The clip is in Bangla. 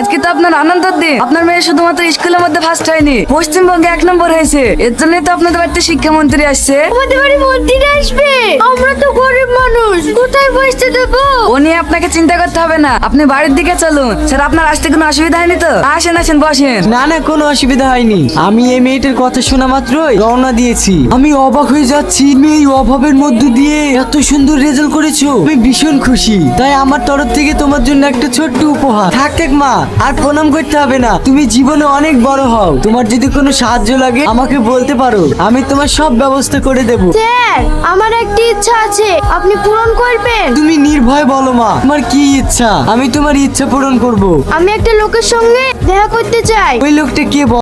আজকে তো আপনার আনন্দের দিন। আপনার মেয়ে শুধুমাত্র স্কুলের মধ্যে ফার্স্ট হয়নি, পশ্চিমবঙ্গে 1 নম্বর হয়েছে। এর জন্যই তো আপনাদের বাড়িতে শিক্ষামন্ত্রী আসছে। আমাদের বাড়ি মন্ত্রী আসবে? আমরা তো গরিব মানুষ, কোথায় বসতে দেবো? ও নিয়ে আপনাকে চিন্তা করতে হবে না, আপনি বাড়ির দিকে চলুন। স্যার, আপনার আসতে কোনো অসুবিধা হয়নি তো? আসেন আসেন, বসেন। না না, কোনো অসুবিধা হয়নি। আমি এই মেয়েটার কথা শোনা মাত্রই রওনা দিয়েছি। আমি অবাক হয়ে যাচ্ছি, তুমি এই অভাবের মধ্য দিয়ে এত সুন্দর রেজাল্ট করেছো। আমি ভীষণ খুশি। তাই আমার তরফ থেকে তোমার জন্য একটা ছোট্ট উপহার। থাক থাক মা, আর প্রণাম করতে হবে না। তুমি জীবনে অনেক বড় হও। তোমার যদি কোনো সাহায্য লাগে আমাকে বলতে পারো, আমি তোমার সব ব্যবস্থা করে দেব। স্যার, আমার একটা ইচ্ছা আছে, আপনি পূরণ করবেন? তুমি নির্ভয় বলো মা, তোমার কি ইচ্ছা? আমি তোমার ইচ্ছা পূরণ করব। আমি একটা লোকের সঙ্গে দেখা করতে চাই। ওই লোকটা কে বল?